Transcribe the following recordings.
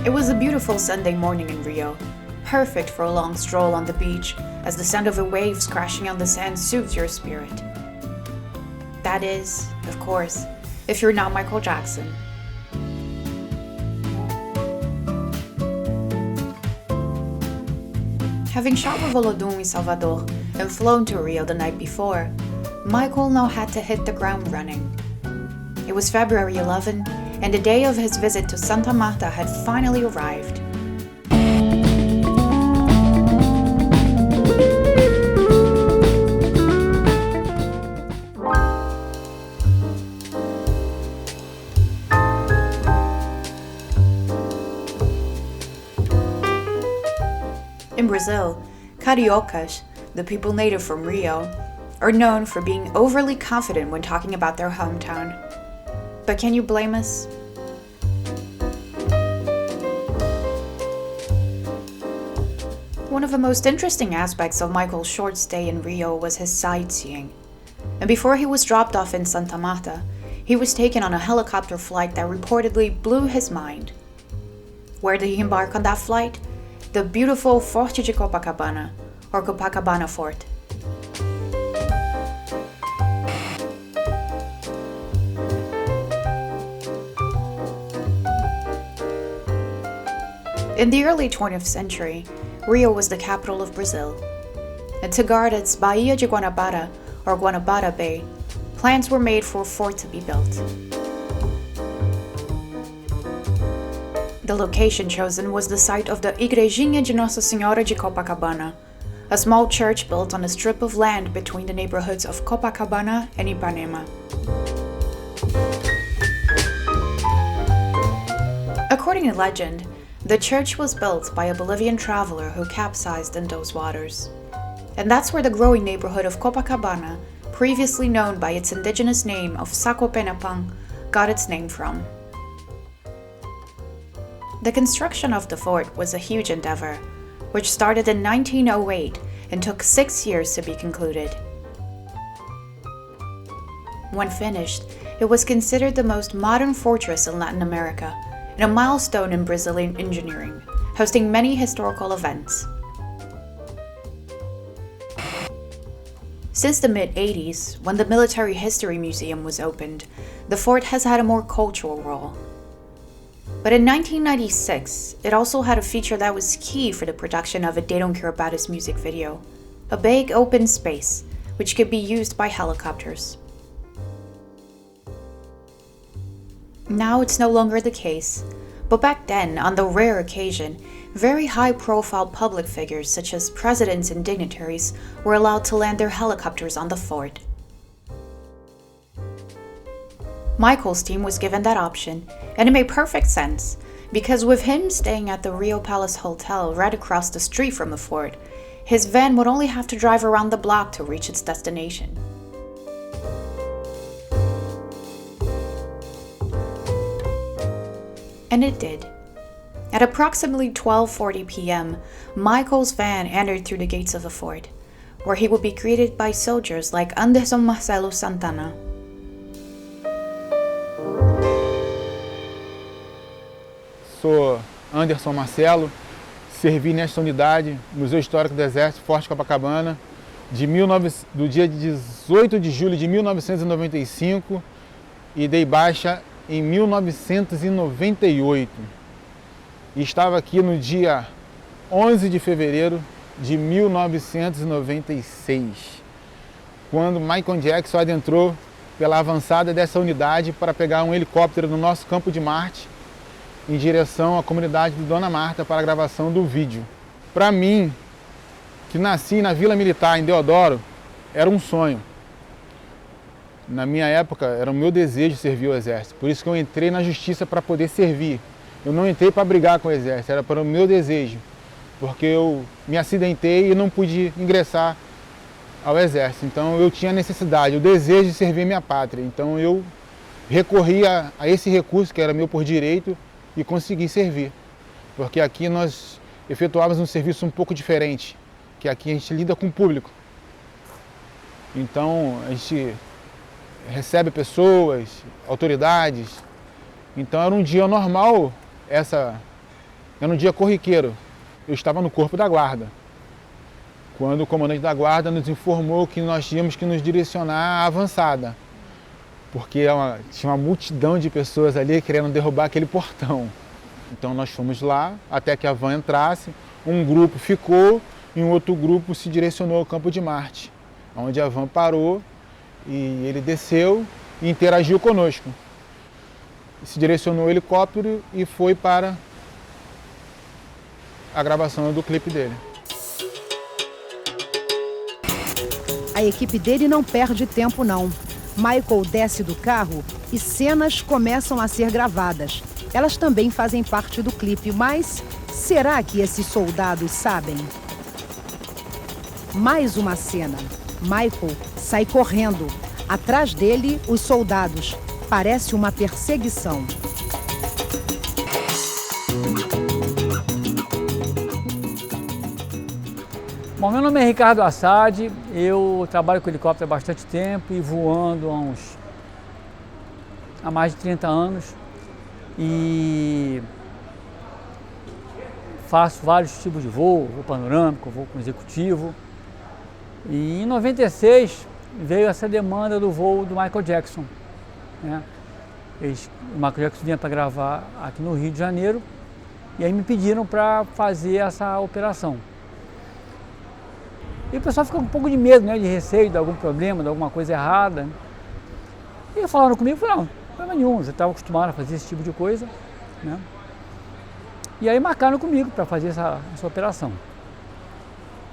It was a beautiful Sunday morning in Rio, perfect for a long stroll on the beach as the sound of the waves crashing on the sand soothes your spirit. That is, of course, if you're not Michael Jackson. Having shot with Olodum in Salvador and flown to Rio the night before, Michael now had to hit the ground running. It was February 11, and the day of his visit to Santa Marta had finally arrived. In Brazil, cariocas, the people native from Rio, are known for being overly confident when talking about their hometown. But can you blame us? One of the most interesting aspects of Michael's short stay in Rio was his sightseeing. And before he was dropped off in Santa Marta, he was taken on a helicopter flight that reportedly blew his mind. Where did he embark on that flight? The beautiful Forte de Copacabana, or Copacabana Fort. In the early 20th century, Rio was the capital of Brazil. And to guard its Baía de Guanabara, or Guanabara Bay, plans were made for a fort to be built. The location chosen was the site of the Igrejinha de Nossa Senhora de Copacabana, a small church built on a strip of land between the neighborhoods of Copacabana and Ipanema. According to legend, the church was built by a Bolivian traveler who capsized in those waters. And that's where the growing neighborhood of Copacabana, previously known by its indigenous name of Sacopenapang, got its name from. The construction of the fort was a huge endeavor, which started in 1908 and took 6 years to be concluded. When finished, it was considered the most modern fortress in Latin America and a milestone in Brazilian engineering, hosting many historical events. Since the mid-80s, when the Military History Museum was opened, the fort has had a more cultural role. But in 1996, it also had a feature that was key for the production of a They Don't Care About Us music video, a big open space, which could be used by helicopters. Now it's no longer the case, but back then, on the rare occasion, very high-profile public figures such as presidents and dignitaries were allowed to land their helicopters on the fort. Michael's team was given that option, and it made perfect sense, because with him staying at the Rio Palace Hotel right across the street from the fort, his van would only have to drive around the block to reach its destination. And it did. At approximately 12:40 p.m., Michael's van entered through the gates of the fort, where he would be greeted by soldiers like Anderson Marcelo Santana. Sou Anderson Marcelo, servi nesta unidade, Museu Histórico do Exército, Forte Copacabana, do dia 18 de julho de 1995 e dei baixa em 1998. E estava aqui no dia 11 de fevereiro de 1996, quando Michael Jackson adentrou pela avançada dessa unidade para pegar um helicóptero no nosso campo de Marte em direção à comunidade de Dona Marta para a gravação do vídeo. Para mim, que nasci na Vila Militar, em Deodoro, era um sonho. Na minha época, era o meu desejo servir o Exército. Por isso que eu entrei na Justiça para poder servir. Eu não entrei para brigar com o Exército, era para o meu desejo. Porque eu me acidentei e não pude ingressar ao Exército. Então eu tinha necessidade, o desejo de servir minha pátria. Então eu recorri a esse recurso, que era meu por direito, e consegui servir. Porque aqui nós efetuávamos um serviço um pouco diferente, que aqui a gente lida com o público. Então a gente recebe pessoas, autoridades. Então era um dia normal Era um dia corriqueiro. Eu estava no corpo da guarda, quando o comandante da guarda nos informou que nós tínhamos que nos direcionar à avançada, porque tinha uma multidão de pessoas ali querendo derrubar aquele portão. Então nós fomos lá até que a van entrasse, um grupo ficou e um outro grupo se direcionou ao campo de Marte, onde a van parou e ele desceu e interagiu conosco. Se direcionou ao helicóptero e foi para a gravação do clipe dele. A equipe dele não perde tempo, não. Michael desce do carro e cenas começam a ser gravadas. Elas também fazem parte do clipe, mas será que esses soldados sabem? Mais uma cena. Michael sai correndo. Atrás dele, os soldados. Parece uma perseguição. Bom, meu nome é Ricardo Assad, eu trabalho com helicóptero há bastante tempo e voando há mais de 30 anos e faço vários tipos de voo panorâmico, voo com executivo. E em 96 veio essa demanda do voo do Michael Jackson, né? O Michael Jackson vinha para gravar aqui no Rio de Janeiro e aí me pediram para fazer essa operação. E o pessoal fica com um pouco de medo, né, de receio de algum problema, de alguma coisa errada. E falaram comigo, falaram, não, problema nenhum, já estava acostumado a fazer esse tipo de coisa, né? E aí marcaram comigo para fazer essa operação.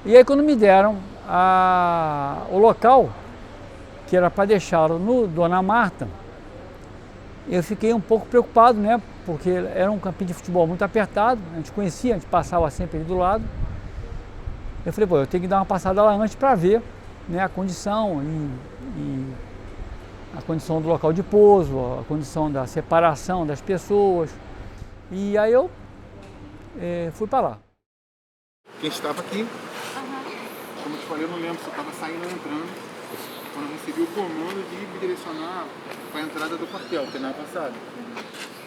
E aí quando me deram o local, que era para deixá-lo no Dona Marta, eu fiquei um pouco preocupado, né, porque era um campinho de futebol muito apertado, a gente conhecia, a gente passava sempre ali do lado. Eu falei, pô, eu tenho que dar uma passada lá antes para ver, né, a condição e a condição do local de pouso, a condição da separação das pessoas. E aí eu fui para lá. Quem estava aqui, como eu te falei, eu não lembro se eu estava saindo ou entrando, quando eu recebi o comando de me direcionar para a entrada do quartel, que é na avançada.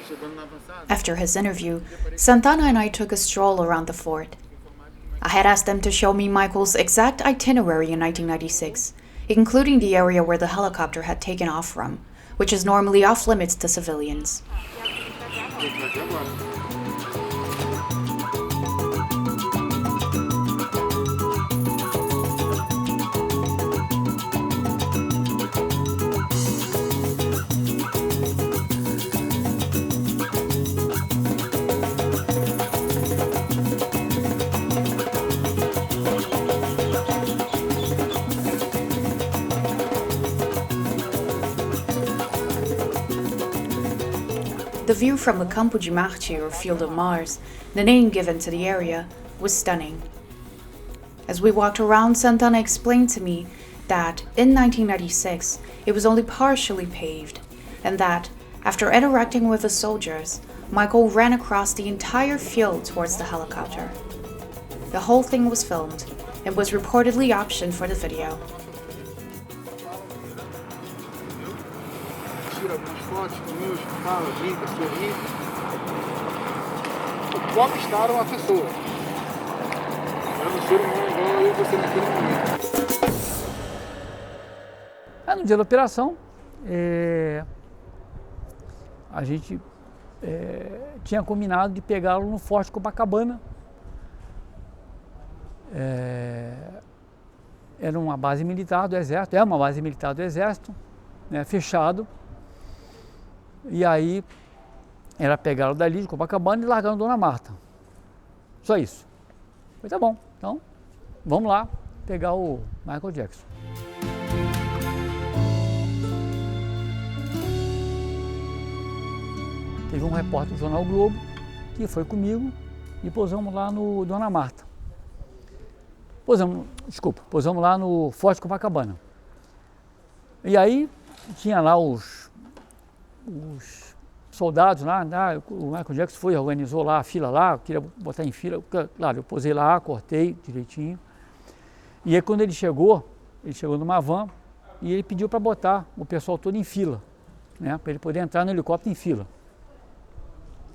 Chegando na avançada. After his interview, Santana and I took a stroll around the fort. I had asked them to show me Michael's exact itinerary in 1996, including the area where the helicopter had taken off from, which is normally off limits to civilians. The view from the Campo de Marte, or Field of Mars, the name given to the area, was stunning. As we walked around, Santana explained to me that in 1996 it was only partially paved, and that, after interacting with the soldiers, Michael ran across the entire field towards the helicopter. The whole thing was filmed and was reportedly optioned for the video. Tira algumas fotos conosco, fala, brinca, sorri. O popstar é uma pessoa. É um ser humano igual eu e você naquele momento. No dia da operação, a gente tinha combinado de pegá-lo no Forte Copacabana. Era uma base militar do Exército, é uma base militar do Exército, né, fechado. E aí era pegá-lo dali de Copacabana e largar no Dona Marta. Só isso. Falei, tá bom, então vamos lá pegar o Michael Jackson. Teve um repórter do jornal Globo que foi comigo e pousamos lá no Dona Marta. Pousamos lá no Forte Copacabana. E aí tinha lá os soldados lá, o Michael Jackson foi, organizou lá a fila lá, queria botar em fila, claro, eu posei lá, cortei direitinho. E aí quando ele chegou numa van e ele pediu para botar o pessoal todo em fila, né, para ele poder entrar no helicóptero em fila.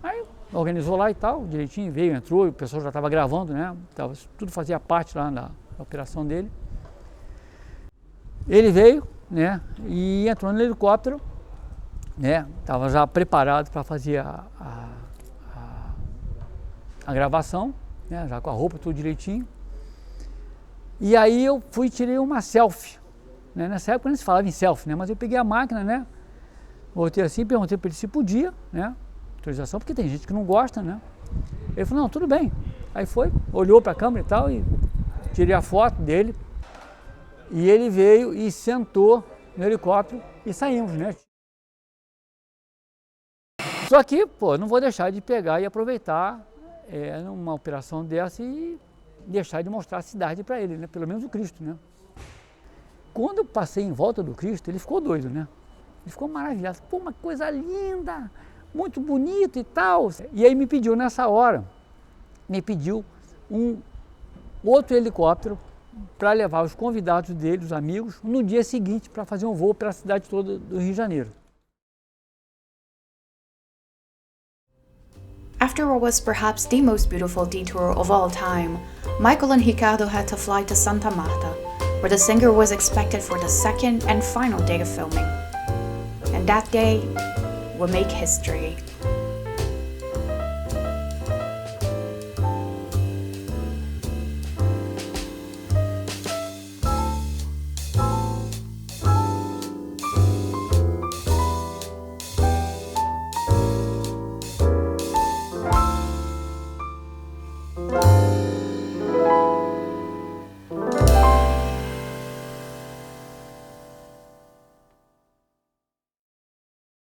Aí organizou lá e tal, direitinho, veio, entrou, o pessoal já estava gravando, né? Tudo fazia parte lá da operação dele. Ele veio, né? E entrou no helicóptero, né? Estava já preparado para fazer a gravação, né? Já com a roupa tudo direitinho. E aí eu fui e tirei uma selfie, né? Nessa época não se falava em selfie, né? Mas eu peguei a máquina, né? Voltei assim, perguntei para ele se podia, né? Autorização, porque tem gente que não gosta, né? Ele falou, não, tudo bem. Aí foi, olhou para a câmera e tal, e tirei a foto dele. E ele veio e sentou no helicóptero e saímos, né? Só que, pô, não vou deixar de pegar e aproveitar numa operação dessa e deixar de mostrar a cidade para ele, né? Pelo menos o Cristo, né? Quando eu passei em volta do Cristo, ele ficou doido, né? Ele ficou maravilhado. Pô, uma coisa linda, muito bonito e tal. E aí me pediu nessa hora, um outro helicóptero para levar os convidados dele, os amigos, no dia seguinte para fazer um voo para a cidade toda do Rio de Janeiro. After what was perhaps the most beautiful detour of all time, Michael and Ricardo had to fly to Santa Marta, where the singer was expected for the second and final day of filming. And that day would make history.